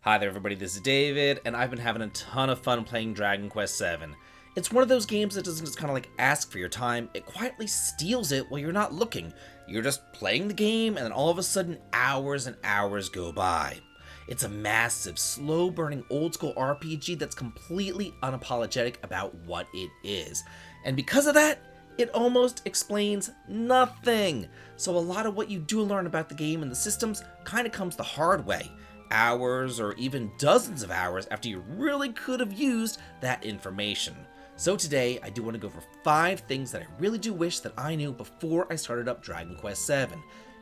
Hi there everybody, this is David, and I've been having a ton of fun playing Dragon Quest VII. It's one of those games that doesn't just kind of like ask for your time, it quietly steals it while you're not looking. You're just playing the game, and then all of a sudden hours and hours go by. It's a massive, slow-burning, old-school RPG that's completely unapologetic about what it is. And because of that, it almost explains nothing. So a lot of what you do learn about the game and the systems kind of comes the hard way. Hours or even dozens of hours after you really could have used that information. So today, I do want to go over 5 things that I really do wish that I knew before I started up Dragon Quest VII.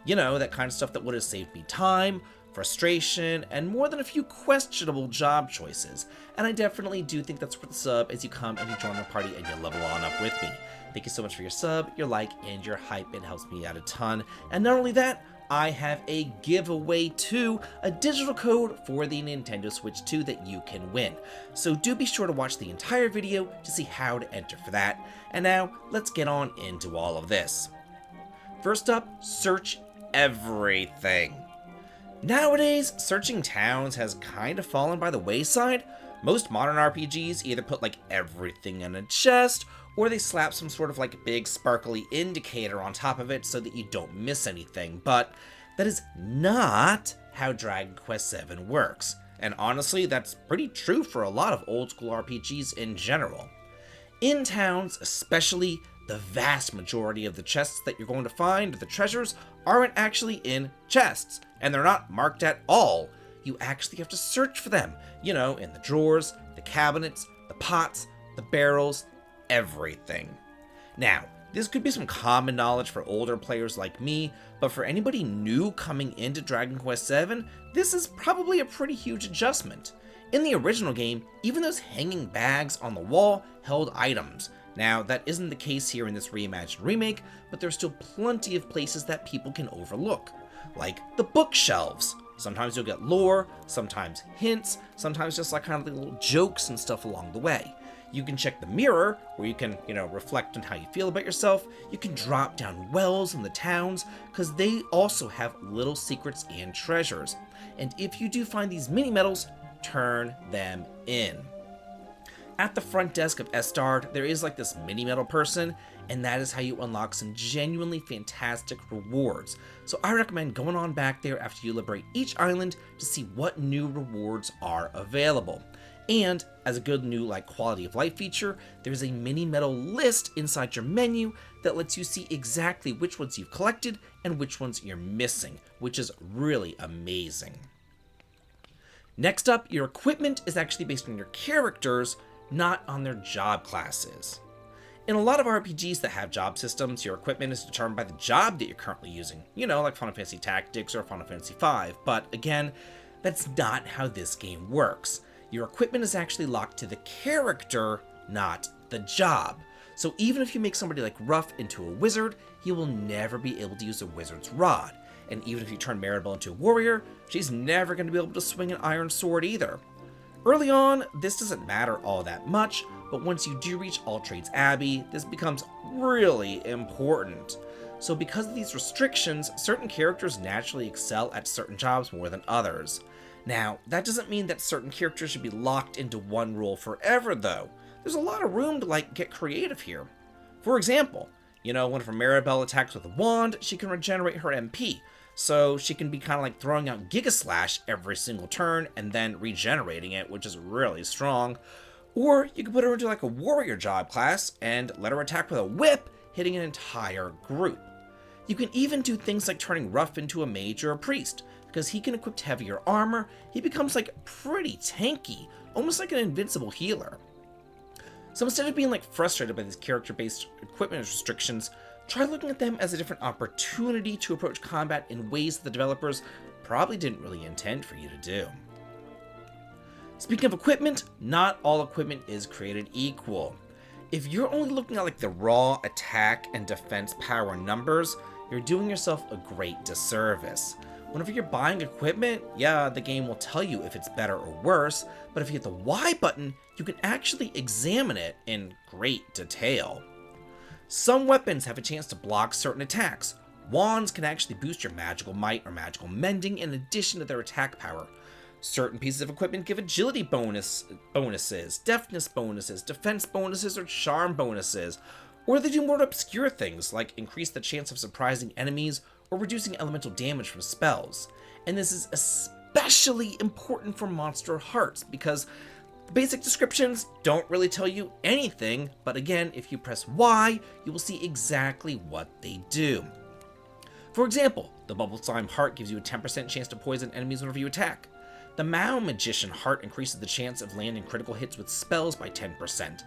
You know, that kind of stuff that would have saved me time, frustration, and more than a few questionable job choices. And I definitely do think that's worth the sub as you come and you join my party and you level on up with me. Thank you so much for your sub, your like, and your hype. It helps me out a ton. And not only that, I have a giveaway too, a digital code for the Nintendo Switch 2 that you can win. So do be sure to watch the entire video to see how to enter for that. And now, let's get on into all of this. First up, search everything. Nowadays, searching towns has kind of fallen by the wayside. Most modern RPGs either put like everything in a chest, or they slap some sort of like big sparkly indicator on top of it so that you don't miss anything, but that is not how Dragon Quest VII works. And honestly, that's pretty true for a lot of old school RPGs in general. In towns, especially, the vast majority of the chests that you're going to find, or the treasures, aren't actually in chests, and they're not marked at all. You actually have to search for them, you know, in the drawers, the cabinets, the pots, the barrels, everything. Now, this could be some common knowledge for older players like me, but for anybody new coming into Dragon Quest VII, this is probably a pretty huge adjustment. In the original game, even those hanging bags on the wall held items. Now, that isn't the case here in this reimagined remake, but there's still plenty of places that people can overlook, like the bookshelves. Sometimes you'll get lore, sometimes hints, sometimes just like kind of little jokes and stuff along the way. You can check the mirror, where you can, reflect on how you feel about yourself. You can drop down wells in the towns, because they also have little secrets and treasures. And if you do find these mini medals, turn them in. At the front desk of Estard, there is like this mini medal person, and that is how you unlock some genuinely fantastic rewards. So I recommend going on back there after you liberate each island to see what new rewards are available. And as a good new quality of life feature, there's a mini medal list inside your menu that lets you see exactly which ones you've collected and which ones you're missing, which is really amazing. Next up, your equipment is actually based on your characters, not on their job classes. In a lot of RPGs that have job systems, your equipment is determined by the job that you're currently using, like Final Fantasy Tactics or Final Fantasy V, but again, that's not how this game works. Your equipment is actually locked to the character, not the job. So even if you make somebody like Ruff into a wizard, he will never be able to use a wizard's rod. And even if you turn Maribel into a warrior, she's never going to be able to swing an iron sword either. Early on, this doesn't matter all that much, but once you do reach All Trades Abbey, this becomes really important. So because of these restrictions, certain characters naturally excel at certain jobs more than others. Now, that doesn't mean that certain characters should be locked into one role forever though. There's a lot of room to get creative here. For example, whenever Maribel attacks with a wand, she can regenerate her MP. So she can be kind of throwing out Giga Slash every single turn and then regenerating it, which is really strong. Or you can put her into a warrior job class and let her attack with a whip, hitting an entire group. You can even do things like turning Ruff into a mage or a priest, because he can equip heavier armor. He becomes pretty tanky, almost like an invincible healer. So instead of being frustrated by these character-based equipment restrictions, try looking at them as a different opportunity to approach combat in ways that the developers probably didn't really intend for you to do. Speaking of equipment, not all equipment is created equal. If you're only looking at the raw attack and defense power numbers, you're doing yourself a great disservice. Whenever you're buying equipment, yeah, the game will tell you if it's better or worse, but if you hit the Y button, you can actually examine it in great detail. Some weapons have a chance to block certain attacks. Wands can actually boost your magical might or magical mending in addition to their attack power. Certain pieces of equipment give agility bonuses, deftness bonuses, defense bonuses, or charm bonuses. Or they do more obscure things, like increase the chance of surprising enemies or reducing elemental damage from spells. And this is especially important for monster hearts, because the basic descriptions don't really tell you anything, but again, if you press Y, you will see exactly what they do. For example, the Bubble Slime Heart gives you a 10% chance to poison enemies whenever you attack. The Mao Magician Heart increases the chance of landing critical hits with spells by 10%.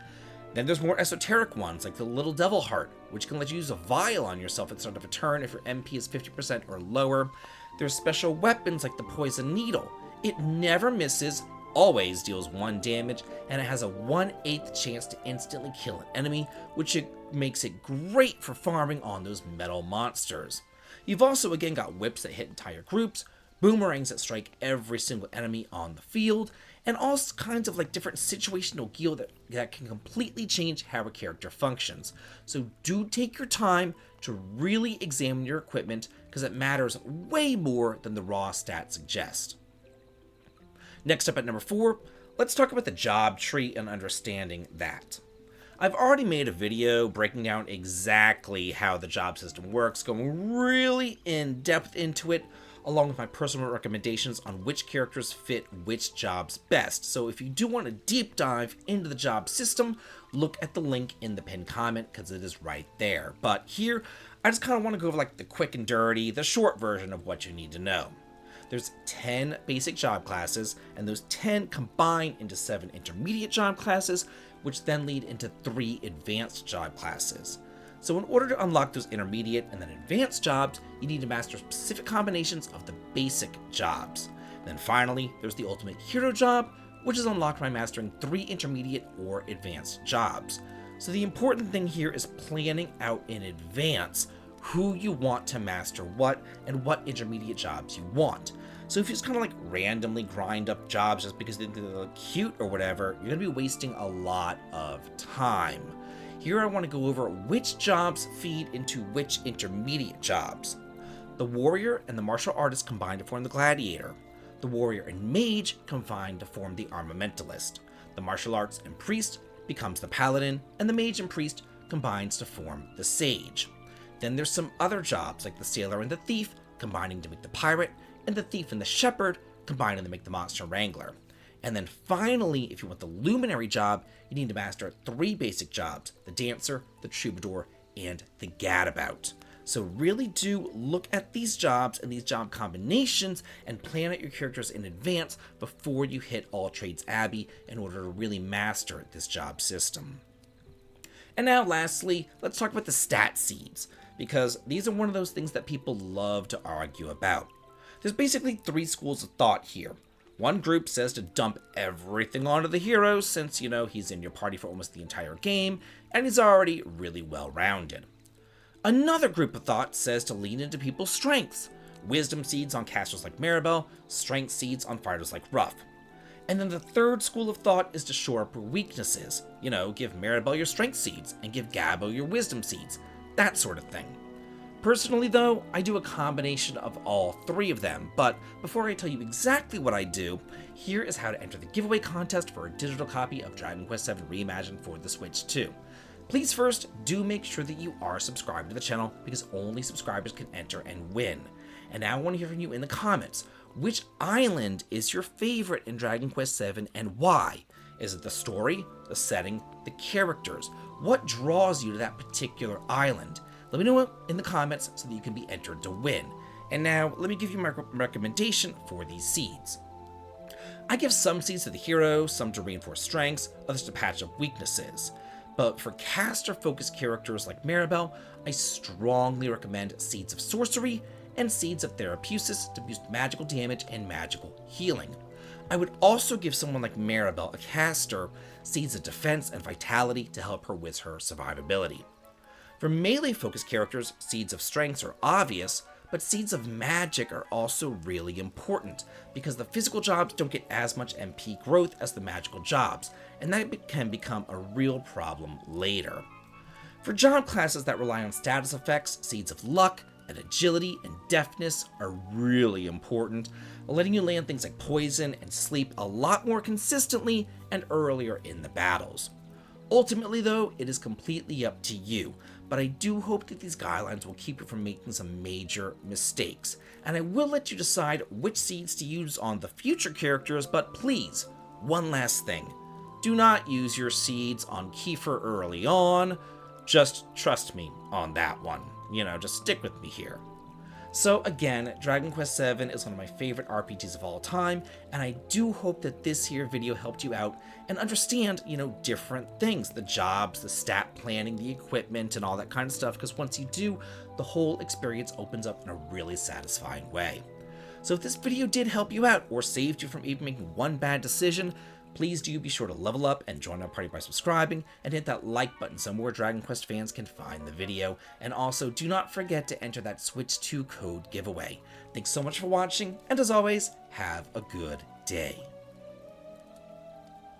Then there's more esoteric ones, like the Little Devil Heart, which can let you use a vial on yourself at the start of a turn if your MP is 50% or lower. There's special weapons like the Poison Needle. It never misses, always deals 1 damage, and it has a 1/8 chance to instantly kill an enemy, which makes it great for farming on those metal monsters. You've also again got whips that hit entire groups, boomerangs that strike every single enemy on the field, and all kinds of like different situational gear that can completely change how a character functions. So do take your time to really examine your equipment, because it matters way more than the raw stats suggest. Next up at number 4, let's talk about the job tree and understanding that. I've already made a video breaking down exactly how the job system works, going really in depth into it, along with my personal recommendations on which characters fit which jobs best. So if you do want a deep dive into the job system, look at the link in the pinned comment, because it is right there. But here, I just kind of want to go over like the quick and dirty, the short version of what you need to know. There's 10 basic job classes, and those 10 combine into 7 intermediate job classes, which then lead into 3 advanced job classes. So in order to unlock those intermediate and then advanced jobs, you need to master specific combinations of the basic jobs. Then finally, there's the ultimate hero job, which is unlocked by mastering 3 intermediate or advanced jobs. So the important thing here is planning out in advance who you want to master what and what intermediate jobs you want. So if you just kind of like randomly grind up jobs just because they look cute or whatever, you're going to be wasting a lot of time. Here I want to go over which jobs feed into which intermediate jobs. The warrior and the martial artist combine to form the gladiator. The warrior and mage combine to form the armamentalist. The martial arts and priest becomes the paladin, and the mage and priest combines to form the sage. Then there's some other jobs like the sailor and the thief combining to make the pirate, and the thief and the shepherd combining to make the monster wrangler. And then finally, if you want the luminary job, you need to master 3 basic jobs: the dancer, the troubadour, and the gadabout. So really do look at these jobs and these job combinations and plan out your characters in advance before you hit All Trades Abbey in order to really master this job system. And now lastly, let's talk about the stat seeds, because these are one of those things that people love to argue about. There's basically 3 schools of thought here. One group says to dump everything onto the hero since, he's in your party for almost the entire game, and he's already really well-rounded. Another group of thought says to lean into people's strengths. Wisdom seeds on casters like Maribel, strength seeds on fighters like Ruff. And then the third school of thought is to shore up your weaknesses. Give Maribel your strength seeds, and give Gabo your wisdom seeds. That sort of thing. Personally though, I do a combination of all 3 of them, but before I tell you exactly what I do, here is how to enter the giveaway contest for a digital copy of Dragon Quest VII Reimagined for the Switch 2. Please first, do make sure that you are subscribed to the channel, because only subscribers can enter and win. And now I want to hear from you in the comments. Which island is your favorite in Dragon Quest VII, and why? Is it the story, the setting, the characters? What draws you to that particular island? Let me know in the comments so that you can be entered to win. And now, let me give you my recommendation for these seeds. I give some seeds to the hero, some to reinforce strengths, others to patch up weaknesses. But for caster-focused characters like Maribel, I strongly recommend seeds of sorcery and seeds of therapeutics to boost magical damage and magical healing. I would also give someone like Maribel, a caster, seeds of defense and vitality to help her with her survivability. For melee-focused characters, seeds of strengths are obvious, but seeds of magic are also really important, because the physical jobs don't get as much MP growth as the magical jobs, and that can become a real problem later. For job classes that rely on status effects, seeds of luck, and agility and deftness are really important, letting you land things like poison and sleep a lot more consistently and earlier in the battles. Ultimately though, it is completely up to you, but I do hope that these guidelines will keep you from making some major mistakes, and I will let you decide which seeds to use on the future characters, but please, one last thing. Do not use your seeds on Kiefer early on. Just trust me on that one. Just stick with me here. So again, Dragon Quest VII is one of my favorite RPGs of all time, and I do hope that this here video helped you out and understand, different things, the jobs, the stat planning, the equipment, and all that kind of stuff, because once you do, the whole experience opens up in a really satisfying way. So if this video did help you out, or saved you from even making one bad decision, please do be sure to level up and join our party by subscribing, and hit that like button so more Dragon Quest fans can find the video. And also, do not forget to enter that Switch 2 code giveaway. Thanks so much for watching, and as always, have a good day.